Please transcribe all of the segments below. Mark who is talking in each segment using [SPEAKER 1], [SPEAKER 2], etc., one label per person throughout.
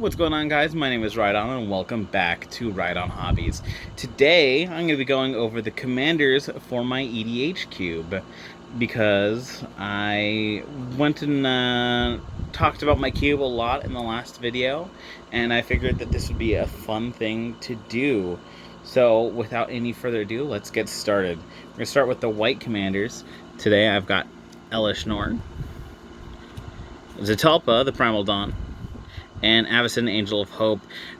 [SPEAKER 1] What's going on, guys? My name is Rydon and welcome back to Rydon Hobbies. Today I'm going to be going over the commanders for my EDH Cube because I went and talked about my cube a lot in the last video, and I figured that this would be a fun thing to do. So without any further ado, let's get started. We're going to start with the white commanders. Today I've got Elesh Norn, Zetalpa, the Primal Dawn, and Avacyn, Angel of Hope.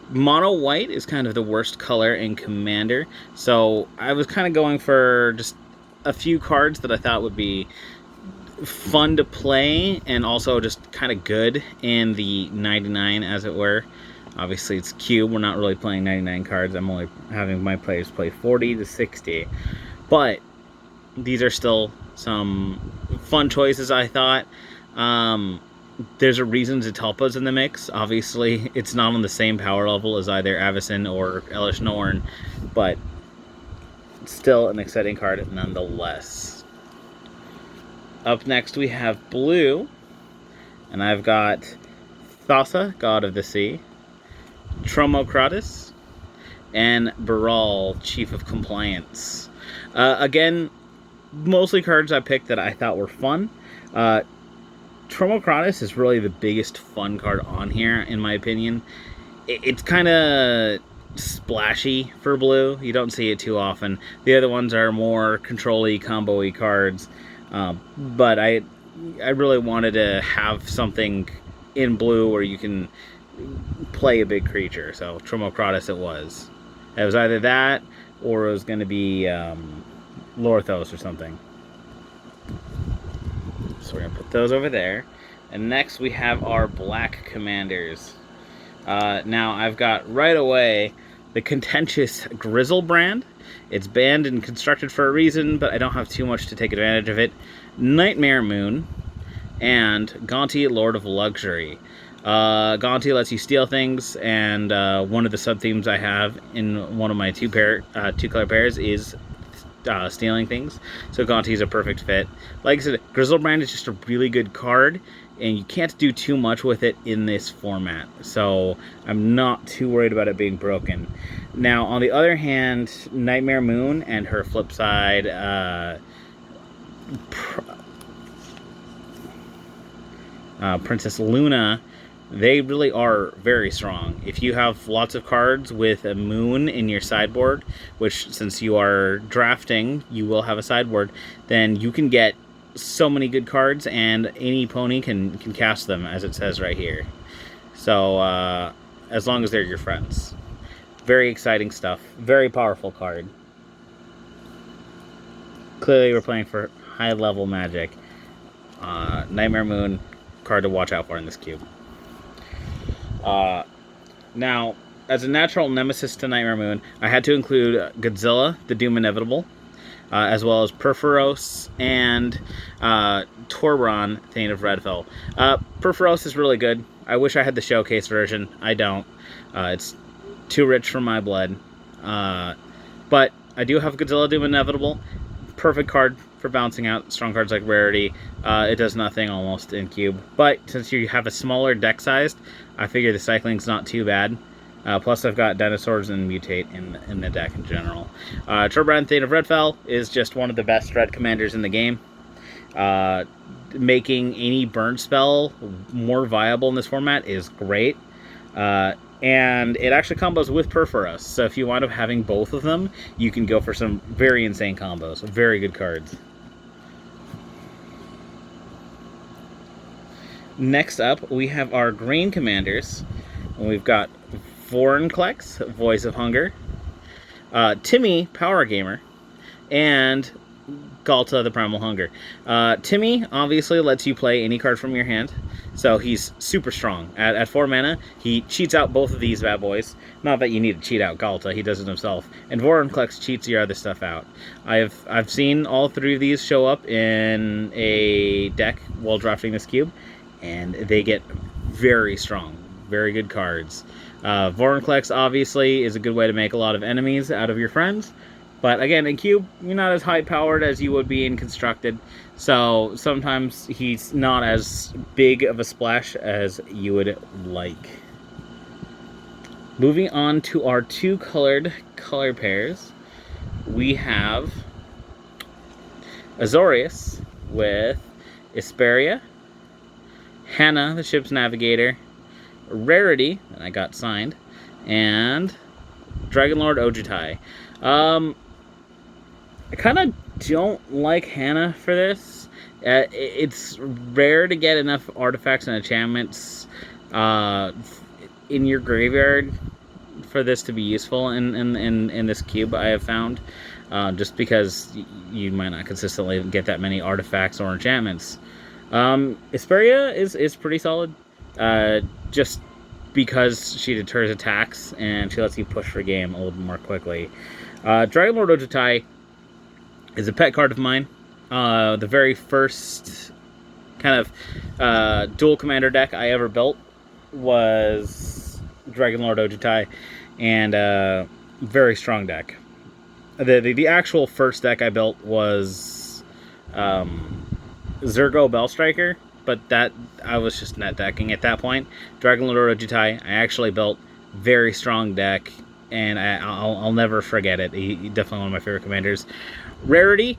[SPEAKER 1] Mono white is kind of the worst color in Commander, so I was kind of going for just a few cards that I thought would be fun to play and also just kind of good in the 99, as it were. Obviously it's Cube, we're not really playing 99 cards, I'm only having my players play 40 to 60. But these are still some fun choices, I thought. There's a reason Zetalpa's in the mix. Obviously, it's not on the same power level as either Avacyn or Elesh Norn, but still an exciting card nonetheless. Up next, we have blue, and I've got Thassa, God of the Sea, Tromokratis, and Baral, Chief of Compliance. Again, mostly cards I picked that I thought were fun. Tromokratis is really the biggest fun card on here, in my opinion. It's kind of splashy for blue. You don't see it too often. The other ones are more control-y, combo-y cards. But I really wanted to have something in blue where you can play a big creature. So Tromokratis it was. It was either that or it was going to be Lorthos or something. So we're going to put those over there. And next we have our black commanders. Now I've got right away the contentious Grizzlebrand. It's banned and constructed for a reason, but I don't have too much to take advantage of it. Nightmare Moon and Gonti, Lord of Luxury. Gonti lets you steal things, and one of the sub-themes I have in one of my two-color pairs is stealing things, so Gonti is a perfect fit. Like I said, Grizzlebrand is just a really good card, and you can't do too much with it in this format, so I'm not too worried about it being broken. Now, on the other hand, Nightmare Moon and her flip side, Princess Luna, they really are very strong. If you have lots of cards with a moon in your sideboard, which since you are drafting, you will have a sideboard, then you can get so many good cards and any pony can cast them, as it says right here. So, as long as they're your friends. Very exciting stuff. Very powerful card. Clearly we're playing for high-level Magic. Nightmare Moon, card to watch out for in this cube. Now, as a natural nemesis to Nightmare Moon, I had to include Godzilla, the Doom Inevitable, as well as Perforos and Torbran, Thane of Redfell. Perforos is really good. I wish I had the showcase version. I don't. It's too rich for my blood. But I do have Godzilla, Doom Inevitable. Perfect card for bouncing out strong cards like Rarity. It does nothing almost in Cube. But since you have a smaller deck size, I figure the cycling's not too bad. Plus I've got Dinosaurs and Mutate in the deck in general. Torbran, Thane of Redfell is just one of the best red commanders in the game. Making any burn spell more viable in this format is great. And it actually combos with Perforos, so if you wind up having both of them, you can go for some very insane combos. Very good cards. Next up, we have our green commanders. We've got Vorinclex, Voice of Hunger, Timmy, Power Gamer, and Galta, the Primal Hunger. Timmy obviously lets you play any card from your hand, so he's super strong. At 4 mana, he cheats out both of these bad boys. Not that you need to cheat out Galta, he does it himself. And Vorinclex cheats your other stuff out. I've seen all 3 of these show up in a deck while drafting this cube, and they get very strong. Very good cards. Vorinclex obviously is a good way to make a lot of enemies out of your friends. But again, in Cube, you're not as high-powered as you would be in Constructed, so sometimes he's not as big of a splash as you would like. Moving on to our two colored color pairs, we have Azorius with Isperia, Hannah, the ship's navigator, Rarity, that I got signed, and Dragonlord Ojutai. I kind of don't like Hannah for this. It's rare to get enough artifacts and enchantments in your graveyard for this to be useful in this cube, I have found. Just because you might not consistently get that many artifacts or enchantments. Isperia is pretty solid. Just because she deters attacks and she lets you push for game a little bit more quickly. Dragonlord Ojutai is a pet card of mine. The very first kind of dual commander deck I ever built was Dragonlord Ojutai, and very strong deck. The actual first deck I built was Zergo Bellstriker, but that I was just net decking at that point. Dragonlord Ojutai, I actually built very strong deck, and I'll never forget it. He's definitely one of my favorite commanders. Rarity,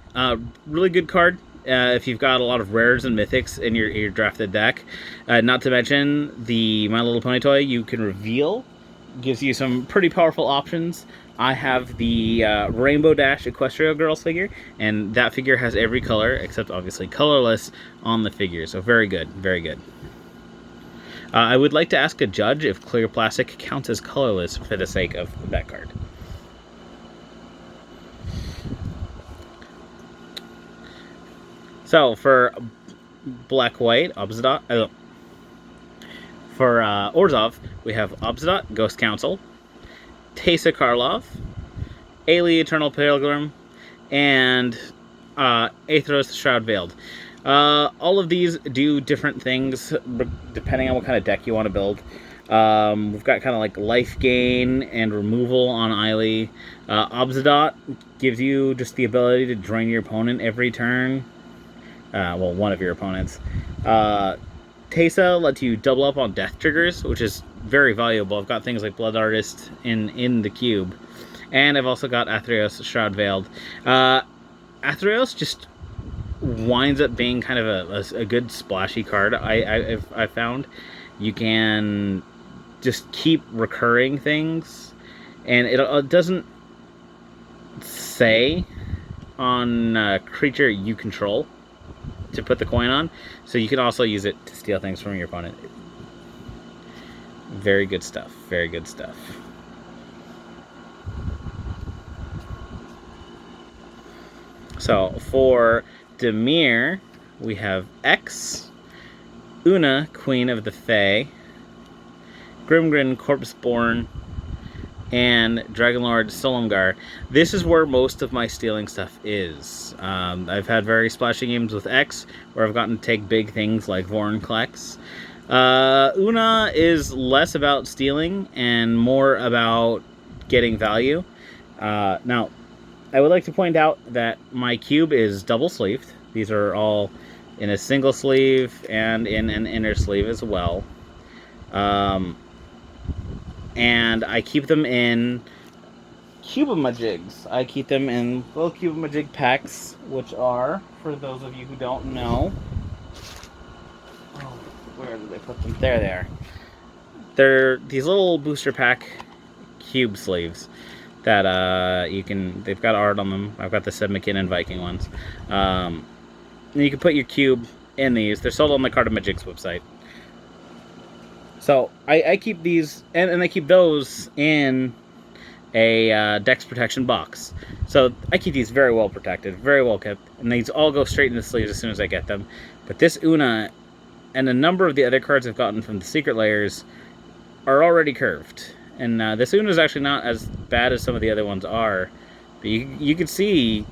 [SPEAKER 1] really good card if you've got a lot of rares and mythics in your drafted deck. Not to mention the My Little Pony toy you can reveal gives you some pretty powerful options. I have the Rainbow Dash Equestria Girls figure, and that figure has every color except obviously colorless on the figure. So very good, very good. I would like to ask a judge if clear plastic counts as colorless for the sake of that card. So for black-white, Obzidot, for Orzhov, we have Obzidot, Ghost Council, Teysa Karlov, Ailey, Eternal Pilgrim, and Aethros, Shroud Veiled. All of these do different things depending on what kind of deck you want to build. We've got kind of like life gain and removal on Ailey. Obzidot gives you just the ability to drain your opponent every turn. Well, one of your opponents. Teysa lets you double up on death triggers, which is very valuable. I've got things like Blood Artist in the cube. And I've also got Aethros, Shroud Veiled. Aethros just winds up being kind of a good splashy card. I found you can just keep recurring things, and it doesn't say on a creature you control to put the coin on, so you can also use it to steal things from your opponent. Very good stuff. Very good stuff. So for Dimir, we have X, Una, Queen of the Fae, Grimgrin, Corpseborn, and Dragonlord Solomgar. This is where most of my stealing stuff is. I've had very splashy games with X, where I've gotten to take big things like Vorinclex. Una is less about stealing and more about getting value. Now, I would like to point out that my cube is double sleeved. These are all in a single sleeve and in an inner sleeve as well. And I keep them in Cube-O-Majigs. I keep them in little Cube-O-Majig packs, which are, for those of you who don't know, where did they put them? There they are. They're these little booster pack cube sleeves that they've got art on them. I've got the Seb McKinnon Viking ones. And you can put your cube in these. They're sold on the Card-O-Magic's website. So I keep these, and I keep those in a Dex protection box. So I keep these very well protected, very well kept, and these all go straight in the sleeves as soon as I get them. But this Una and a number of the other cards I've gotten from the secret layers are already curved. And this Una is actually not as bad as some of the other ones are. But you can see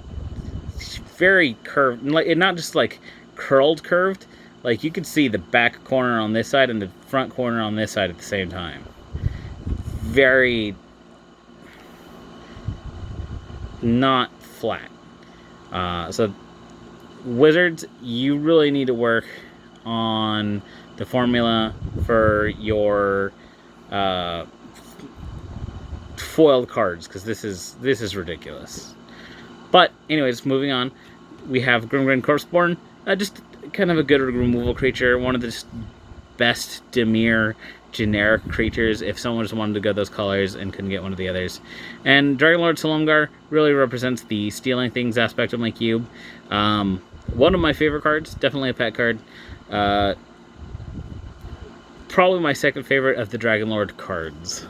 [SPEAKER 1] very curved, like not just like curved. Like, you can see the back corner on this side and the front corner on this side at the same time. Very not flat. So, Wizards, you really need to work on the formula for your foiled cards, because this is ridiculous. But anyways, moving on, we have Grimgrin Corpseborn, just kind of a good removal creature, one of the best Dimir generic creatures if someone just wanted to go those colors and couldn't get one of the others. And Dragonlord Silumgar really represents the stealing things aspect of my cube. One of my favorite cards, definitely a pet card. Probably my second favorite of the Dragonlord cards.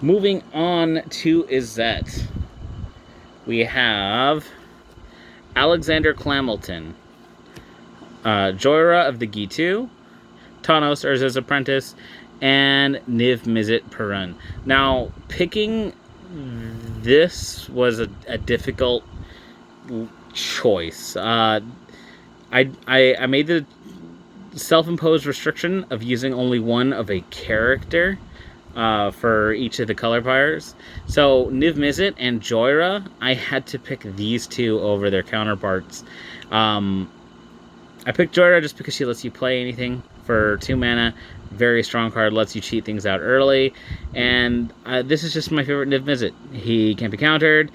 [SPEAKER 1] Moving on to Izzet, we have Alexander Clamilton, Joyra of the Gitu, Tawnos, Urza's Apprentice, and Niv Mizzet Perun. Now, picking this was a difficult choice. I made the self-imposed restriction of using only one of a character for each of the color powers. So Niv Mizzet and Joyra, I had to pick these two over their counterparts. I picked Joyra just because she lets you play anything for 2 mana. Very strong card, lets you cheat things out early. And this is just my favorite Niv Mizzet. He can't be countered,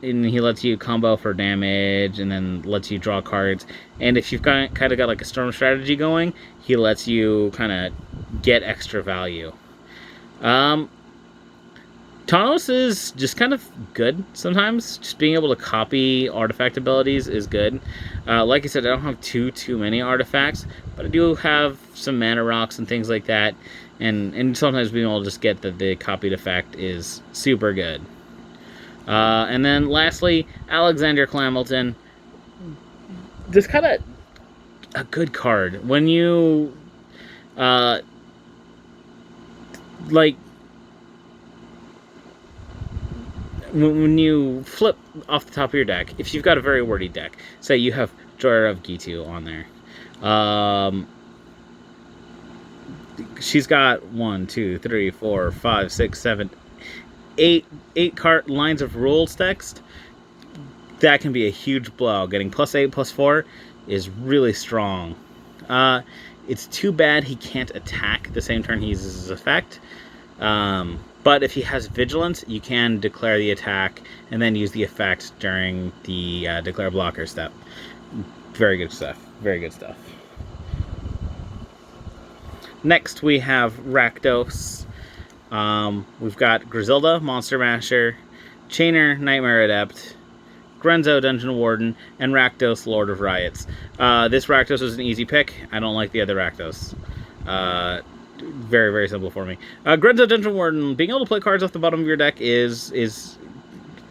[SPEAKER 1] and he lets you combo for damage, and then lets you draw cards. And if you've kind of got like a storm strategy going, he lets you kind of get extra value. Tawnos is just kind of good sometimes. Just being able to copy artifact abilities is good. Like I said, I don't have too many artifacts, but I do have some mana rocks and things like that. And sometimes being able to just get the copied effect is super good. And then lastly, Alexander Clamilton. Just kind of a good card. When you when you flip off the top of your deck, if you've got a very wordy deck, say you have Joyra of Gitu on there, she's got 1, 2, 3, 4, 5, 6, 7, 8 card lines of rules text. That can be a huge blow. Getting +8, +4 is really strong. It's too bad he can't attack the same turn he uses his effect. But if he has Vigilance, you can declare the attack and then use the effect during the declare blocker step. Very good stuff. Very good stuff. Next, we have Rakdos. We've got Griselda, Monster Masher, Chainer, Nightmare Adept, Grenzo, Dungeon Warden, and Rakdos, Lord of Riots. This Rakdos was an easy pick. I don't like the other Rakdos. Very, very simple for me. Grenzo, Dungeon Warden, being able to play cards off the bottom of your deck is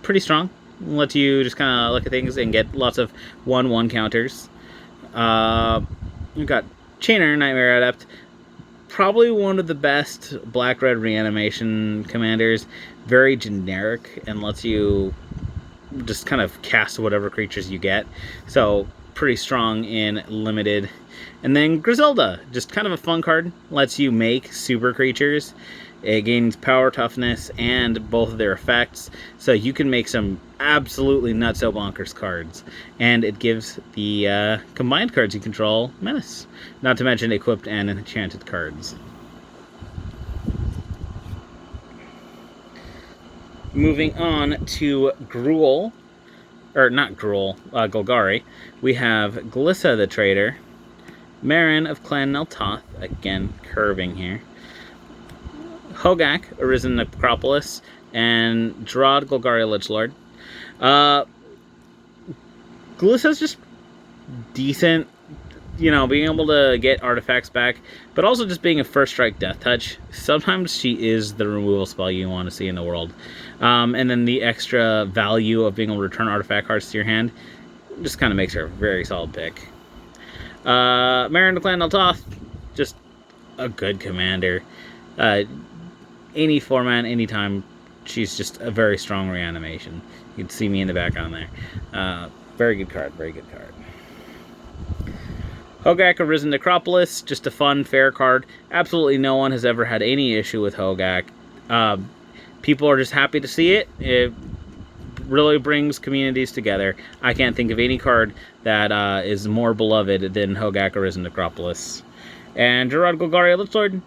[SPEAKER 1] pretty strong. Lets you just kind of look at things and get lots of 1/1 counters. We've got Chainer, Nightmare Adept. Probably one of the best black-red reanimation commanders. Very generic and lets you just kind of cast whatever creatures you get. So pretty strong in limited. And then Griselda, just kind of a fun card. Lets you make super creatures. It gains power, toughness, and both of their effects. So you can make some absolutely nutso bonkers cards. And it gives the combined cards you control menace. Not to mention equipped and enchanted cards. Moving on to Gruul. Or not Gruul, Golgari. We have Glissa the Trader. Marin of Clan Neltoth. Again, curving here. Hogak, Arisen Necropolis, and Drod Golgari Lichlord. Glissa's just decent, you know, being able to get artifacts back, but also just being a first strike death touch. Sometimes she is the removal spell you want to see in the world. And then the extra value of being able to return artifact cards to your hand just kind of makes her a very solid pick. Marin of Clan Neltoth, just a good commander. Any format, anytime, she's just a very strong reanimation. You can see me in the background there. Very good card, very good card. Hogak, Arisen Necropolis, just a fun, fair card. Absolutely no one has ever had any issue with Hogak. People are just happy to see it. It really brings communities together. I can't think of any card that is more beloved than Hogak, Arisen Necropolis. And Gerard Golgari Lichlord,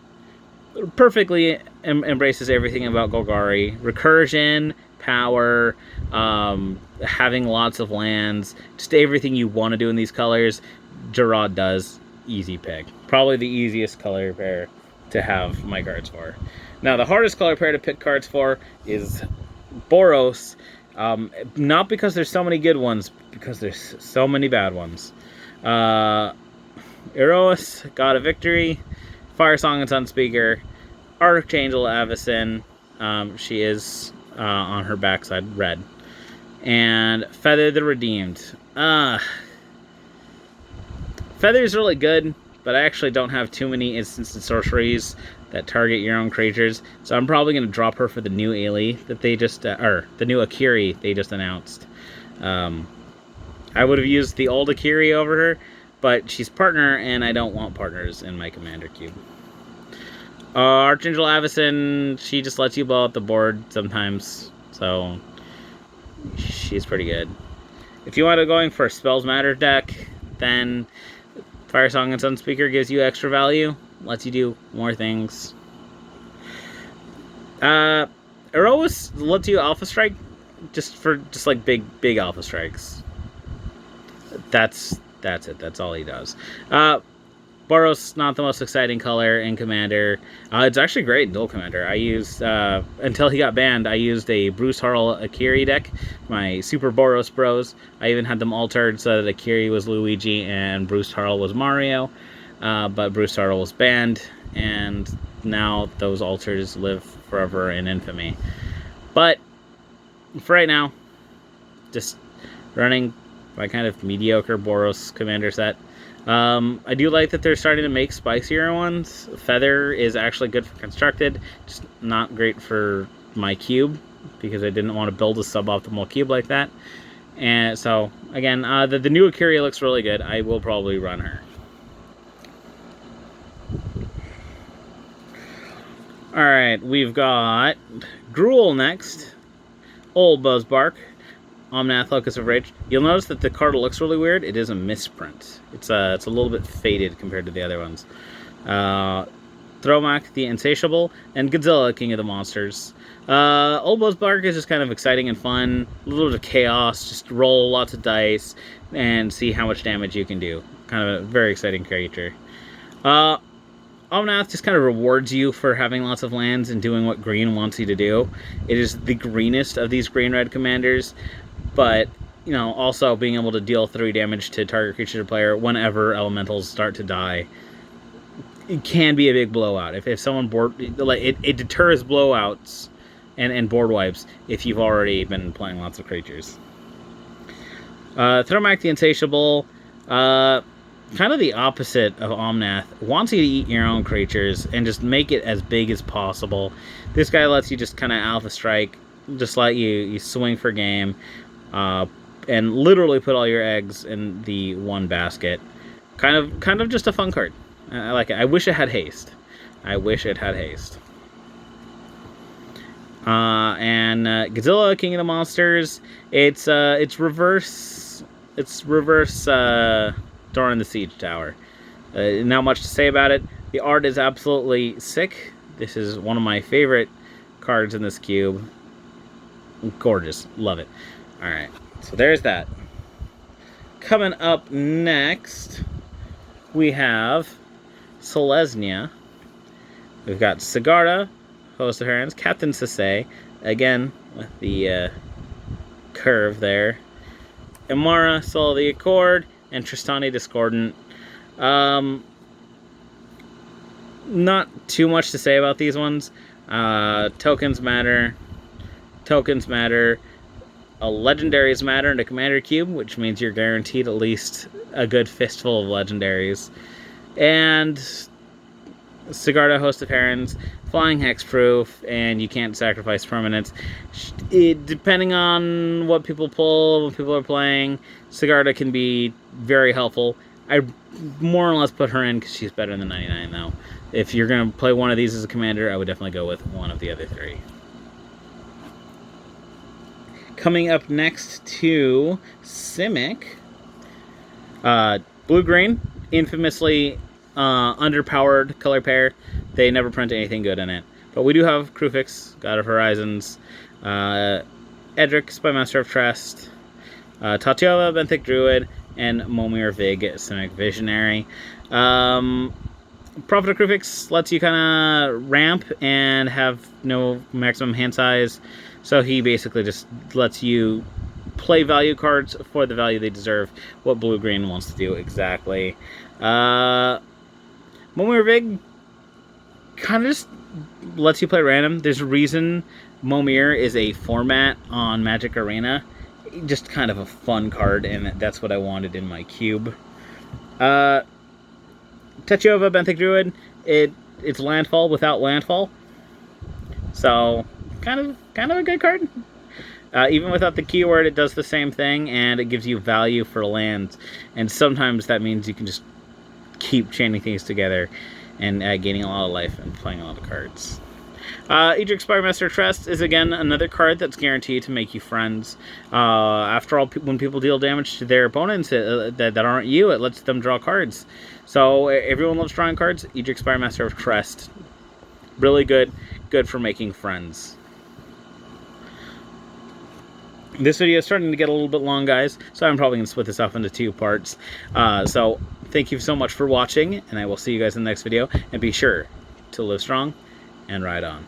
[SPEAKER 1] perfectly embraces everything about Golgari. Recursion, power, having lots of lands, just everything you want to do in these colors, Gerard does. Easy pick. Probably the easiest color pair to have my cards for. Now, the hardest color pair to pick cards for is Boros. Not because there's so many good ones, because there's so many bad ones. Eros, God of Victory, Fire Song and Sunspeaker, Archangel Avacyn. She is on her backside red. And Feather the Redeemed. Feather's really good, but I actually don't have too many instants and sorceries that target your own creatures, so I'm probably going to drop her for the new Ailey that they just, or the new Akiri they just announced. I would have used the old Akiri over her, but she's partner, and I don't want partners in my Commander Cube. Archangel Avacyn, she just lets you blow out the board sometimes, so she's pretty good. If you want to go going for a Spells Matter deck, then Fire Song and Sunspeaker gives you extra value, lets you do more things. Eros lets you Alpha Strike just like big Alpha Strikes. That's it. That's all he does. Boros, not the most exciting color in Commander. It's actually great in Dual Commander. I used, until he got banned, I used a Bruce Harrell Akiri deck, my Super Boros Bros. I even had them altered so that Akiri was Luigi and Bruce Harrell was Mario. But Bruce Harrell was banned, and now those alters live forever in infamy. But for right now, just running my kind of mediocre Boros Commander set. I do like that they're starting to make spicier ones. Feather is actually good for constructed, just not great for my cube, because I didn't want to build a suboptimal cube like that. And so, again, the new Akiri looks really good. I will probably run her. Alright, we've got Gruul next. Old Buzzbark. Omnath, Locus of Rage. You'll notice that the card looks really weird. It is a misprint. It's a little bit faded compared to the other ones. Thromak, the Insatiable, and Godzilla, King of the Monsters. Old Buzzbark is just kind of exciting and fun. A little bit of chaos. Just roll lots of dice and see how much damage you can do. Kind of a very exciting creature. Omnath just kind of rewards you for having lots of lands and doing what green wants you to do. It is the greenest of these green-red commanders, but, you know, also being able to deal 3 damage to target creature or player whenever elementals start to die. It can be a big blowout. If someone it deters blowouts and board wipes if you've already been playing lots of creatures. Thromak the Insatiable, kind of the opposite of Omnath, wants you to eat your own creatures and just make it as big as possible. This guy lets you just kind of Alpha Strike, just let you swing for game, and literally put all your eggs in the one basket. Kind of just a fun card. I like it. I wish it had haste. And Godzilla, King of the Monsters. It's reverse. Door in the Siege Tower. Not much to say about it. The art is absolutely sick. This is one of my favorite cards in this cube. Gorgeous. Love it. Alright, so there's that. Coming up next, we have Selesnya. We've got Sigarda, Host of Herons, Captain Sasay, again with the curve there. Imara, Soul of the Accord, and Tristani Discordant. Not too much to say about these ones. Tokens matter. Legendaries matter in a Commander Cube, which means you're guaranteed at least a good fistful of legendaries. And Sigarda, Host of Herons, flying hexproof, and you can't sacrifice permanents. Depending on what people pull, what people are playing, Sigarda can be very helpful. I more or less put her in because she's better than 99, though. If you're going to play one of these as a commander, I would definitely go with one of the other 3. Coming up next to Simic. Blue-green, infamously underpowered color pair. they never print anything good in it. But we do have Krufix, God of Horizons, Edric, Spymaster of Trest, Tatiola, Benthic Druid, and Momir Vig, Simic Visionary. Prophet of Krufix lets you kind of ramp and have no maximum hand size, so he basically just lets you play value cards for the value they deserve, what blue-green wants to do exactly. Momir Vig kind of just lets you play random. There's a reason Momir is a format on Magic Arena. Just kind of a fun card, and that's what I wanted in my cube. Techova, Benthic Druid, it's landfall without landfall. So, kind of a good card. Even without the keyword, it does the same thing, and it gives you value for lands. And sometimes that means you can just keep chaining things together and gaining a lot of life and playing a lot of cards. Edric Spymaster Trest is, again, another card that's guaranteed to make you friends. After all, when people deal damage to their opponents that aren't you, it lets them draw cards. So everyone loves drawing cards. Edric Spymaster of Trest. Really good for making friends. This video is starting to get a little bit long, guys, so I'm probably going to split this off into 2 parts. So thank you so much for watching, and I will see you guys in the next video. And be sure to live strong and ride on.